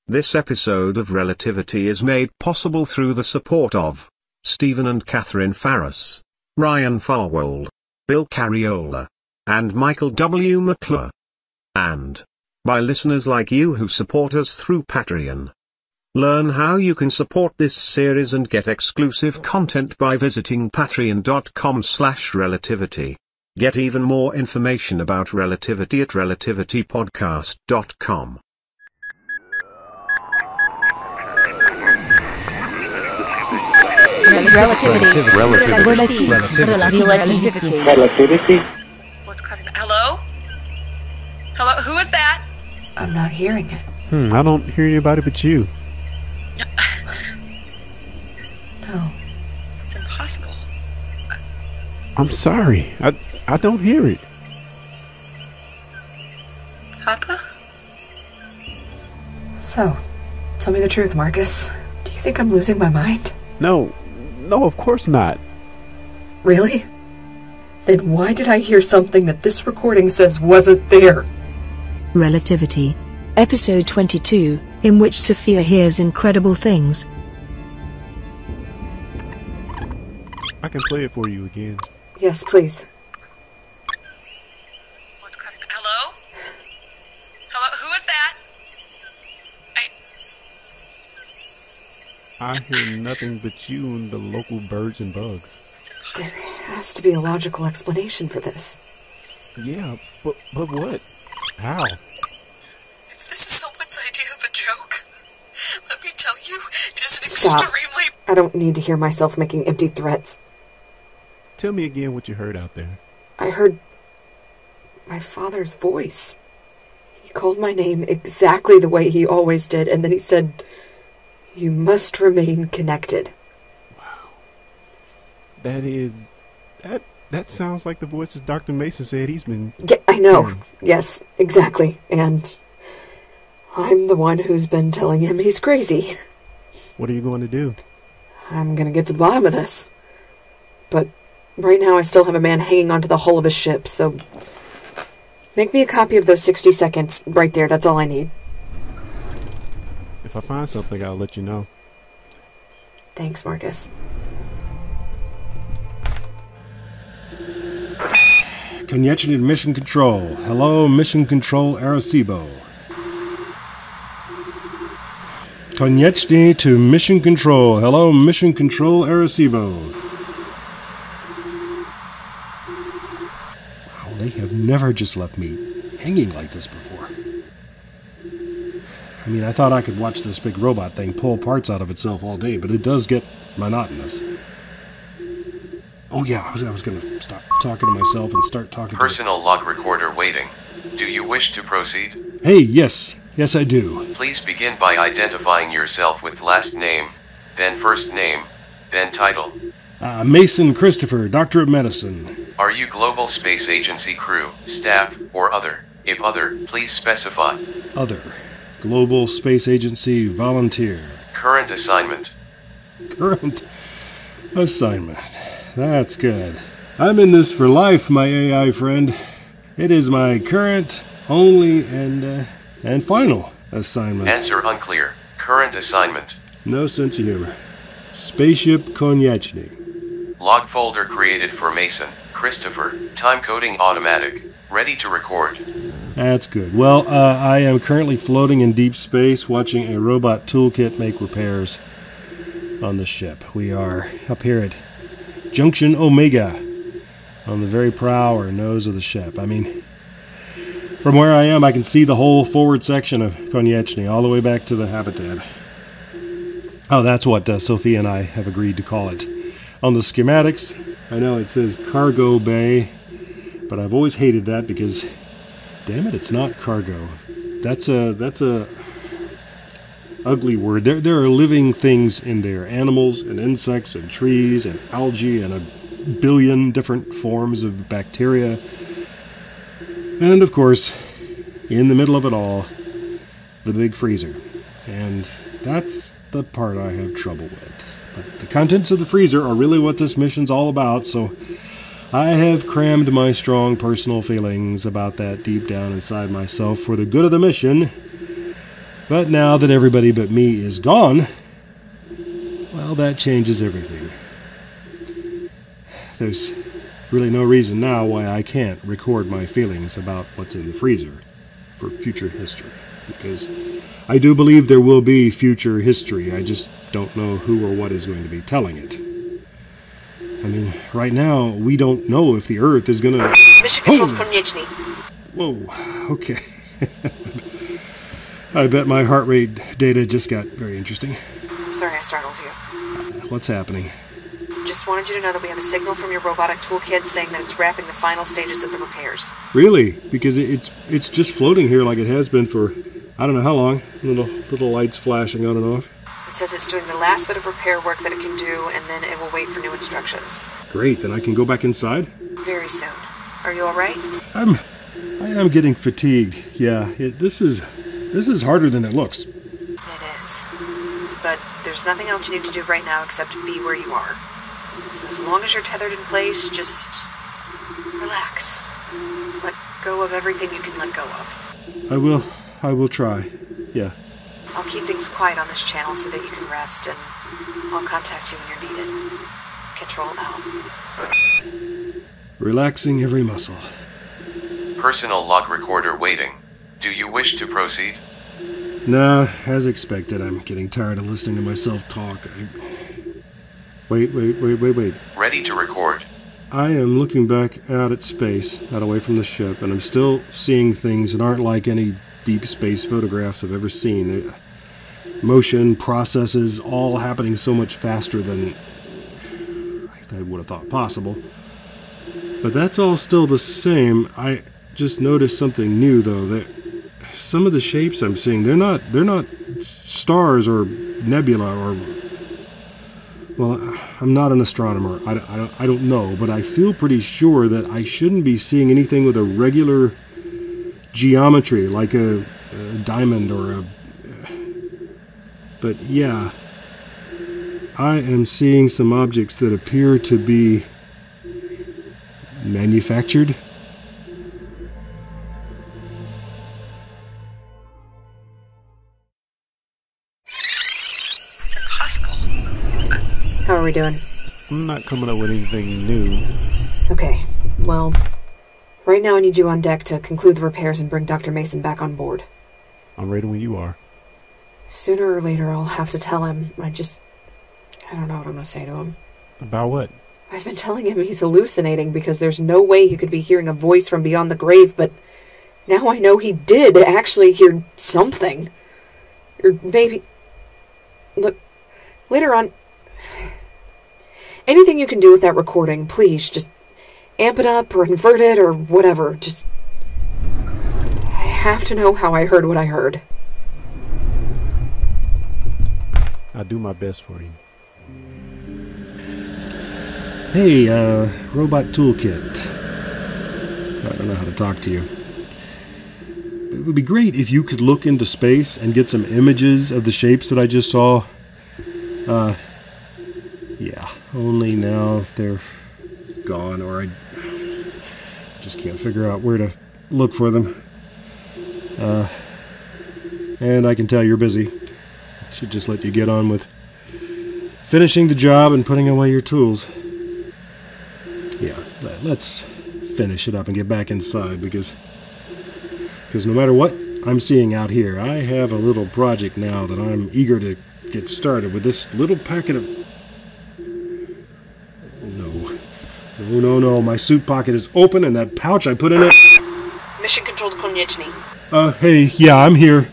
This episode of Relativity is made possible through the support of Stephen and Catherine Farris, Ryan Farwold, Bill Carriola, and Michael W. McClure. And by listeners like you who support us through Patreon. Learn how you can support this series and get exclusive content by visiting patreon.com/relativity. Get even more information about Relativity at relativitypodcast.com. Relativity. What's coming? Hello? Hello? Who is that? I'm not hearing it. I don't hear anybody but you. No. It's impossible. I'm sorry. I don't hear it. Papa? So, tell me the truth, Marcus. Do you think I'm losing my mind? No, of course not. Really? Then why did I hear something that this recording says wasn't there? Relativity. Episode 22, in which Sophia hears incredible things. I can play it for you again. Yes, please. What's coming? Hello? Hello? Who is that? I hear nothing but you and the local birds and bugs. There has to be a logical explanation for this. Yeah, but what? How? If this is someone's idea of a joke, let me tell you, it is an Stop. extremely... I don't need to hear myself making empty threats. Tell me again what you heard out there. I heard my father's voice. He called my name exactly the way he always did, and then he said, "You must remain connected." Wow. That sounds like the voices Dr. Mason said he's been... Yeah, I know. hearing. Yes, exactly. And I'm the one who's been telling him he's crazy. What are you going to do? I'm gonna get to the bottom of this. But right now I still have a man hanging onto the hull of a ship, so make me a copy of those 60 seconds right there. That's all I need. If I find something, I'll let you know. Thanks, Marcus. Konechny to Mission Control. Hello, Mission Control Arecibo. Konechny to Mission Control. Hello, Mission Control Arecibo. Wow, they have never just left me hanging like this before. I mean, I thought I could watch this big robot thing pull parts out of itself all day, but it does get monotonous. Oh yeah, I was going to stop talking to myself and start talking Personal log recorder waiting. Do you wish to proceed? to... Hey, yes I do. Please begin by identifying yourself with last name, then first name, then title. Mason Christopher, Doctor of Medicine. Are you Global Space Agency crew, staff, or other? If other, please specify. Other. Global Space Agency volunteer. Current assignment. Current assignment. That's good. I'm in this for life, my AI friend. It is my current, only, and final assignment. Answer unclear. Current assignment. No sense of humor. Spaceship Konechny. Log folder created for Mason, Christopher, time coding automatic. Ready to record. That's good. Well, I am currently floating in deep space watching a robot toolkit make repairs on the ship. We are up here at Junction Omega on the very prow or nose of the ship. I mean, from where I am, I can see the whole forward section of Konechny all the way back to the habitat. Oh, that's what Sophia and I have agreed to call it. On the schematics, I know it says cargo bay, but I've always hated that because, damn it, it's not cargo. That's a ugly word. There are living things in there. Animals and insects and trees and algae and a billion different forms of bacteria. And of course, in the middle of it all, the big freezer. And that's the part I have trouble with. But the contents of the freezer are really what this mission's all about, so I have crammed my strong personal feelings about that deep down inside myself for the good of the mission. But now that everybody but me is gone, well, that changes everything. There's really no reason now why I can't record my feelings about what's in the freezer for future history, because I do believe there will be future history. I just don't know who or what is going to be telling it. I mean, right now, we don't know if the Earth is gonna... Mission control to Konieczny. Whoa, okay. I bet my heart rate data just got very interesting. Sorry I startled you. What's happening? Just wanted you to know that we have a signal from your robotic toolkit saying that it's wrapping the final stages of the repairs. Really? Because it's just floating here like it has been for, I don't know how long. Little lights flashing on and off. It says it's doing the last bit of repair work that it can do, and then it will wait for new instructions. Great, then I can go back inside? Very soon. Are you alright? I am getting fatigued. Yeah, this is harder than it looks. It is. But there's nothing else you need to do right now except be where you are. So as long as you're tethered in place, just relax. Let go of everything you can let go of. I will try. Yeah. I'll keep things quiet on this channel so that you can rest, and I'll contact you when you're needed. Control out. Relaxing every muscle. Personal log recorder waiting. Do you wish to proceed? Nah, as expected, I'm getting tired of listening to myself talk. Wait. Ready to record. I am looking back out at space, out away from the ship, and I'm still seeing things that aren't like any deep space photographs I've ever seen. Motion, processes, all happening so much faster than I would have thought possible. But that's all still the same. I just noticed something new, though. That some of the shapes I'm seeing, they're not stars or nebula or... Well, I'm not an astronomer. I don't know, but I feel pretty sure that I shouldn't be seeing anything with a regular geometry, like a diamond or a... But yeah, I am seeing some objects that appear to be manufactured. It's impossible. How are we doing? I'm not coming up with anything new. Okay, well, right now I need you on deck to conclude the repairs and bring Dr. Mason back on board. I'm ready when you are. Sooner or later I'll have to tell him. I don't know what I'm going to say to him. About what? I've been telling him he's hallucinating because there's no way he could be hearing a voice from beyond the grave, but now I know he did actually hear something. Or maybe... Look, later on... Anything you can do with that recording, please, just amp it up or invert it or whatever. Just... I have to know how I heard what I heard. I'll do my best for you. Hey, robot toolkit. I don't know how to talk to you. It would be great if you could look into space and get some images of the shapes that I just saw. Yeah, only now they're gone, or I just can't figure out where to look for them. And I can tell you're busy. I should just let you get on with finishing the job and putting away your tools. Yeah, let's finish it up and get back inside, because no matter what I'm seeing out here, I have a little project now that I'm eager to get started with. This little packet of... No, my suit pocket is open and that pouch I put in it... Mission control to Konieczny. Hey, yeah, I'm here.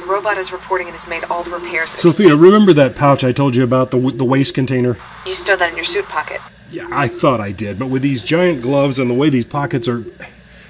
The robot is reporting and has made all the repairs that Sophia, remember that pouch I told you about, the waste container? You stowed that in your suit pocket. Yeah, I thought I did, but with these giant gloves and the way these pockets are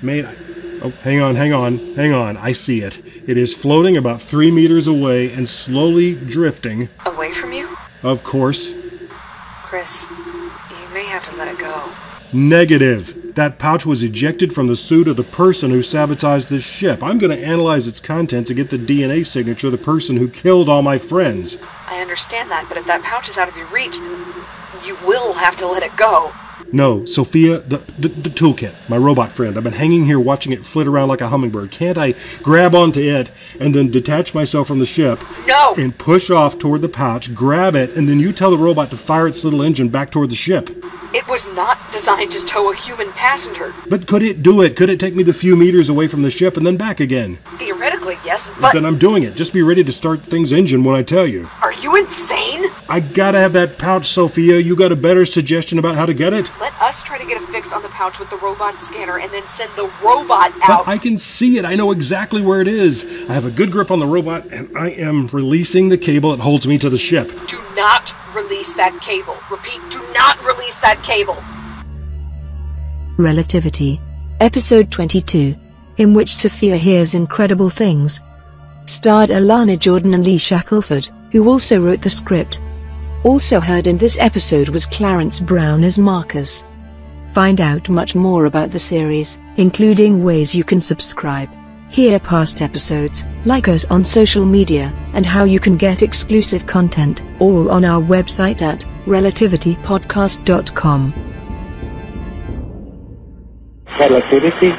made... Oh, hang on. I see it. It is floating about 3 meters away and slowly drifting. Away from you? Of course. Chris, you may have to let it go. Negative. That pouch was ejected from the suit of the person who sabotaged this ship. I'm going to analyze its contents and get the DNA signature of the person who killed all my friends. I understand that, but if that pouch is out of your reach, then you will have to let it go. No, Sophia, the toolkit, my robot friend. I've been hanging here watching it flit around like a hummingbird. Can't I grab onto it and then detach myself from the ship? No! And push off toward the pouch, grab it, and then you tell the robot to fire its little engine back toward the ship? It was not designed to tow a human passenger. But could it do it? Could it take me the few meters away from the ship and then back again? Theoretically, yes, but... Then I'm doing it. Just be ready to start things engine when I tell you. Are you insane? I gotta have that pouch, Sophia. You got a better suggestion about how to get it? Let us try to get a fix on the pouch with the robot scanner and then send the robot out. But I can see it. I know exactly where it is. I have a good grip on the robot, and I am releasing the cable that holds me to the ship. Do not release that cable. Repeat, do not release that cable. Relativity. Episode 22. In which Sophia hears incredible things. Starred Alana Jordan and Lee Shackelford, who also wrote the script. Also heard in this episode was Clarence Brown as Marcus. Find out much more about the series, including ways you can subscribe, hear past episodes, like us on social media, and how you can get exclusive content, all on our website at relativitypodcast.com. Relativity.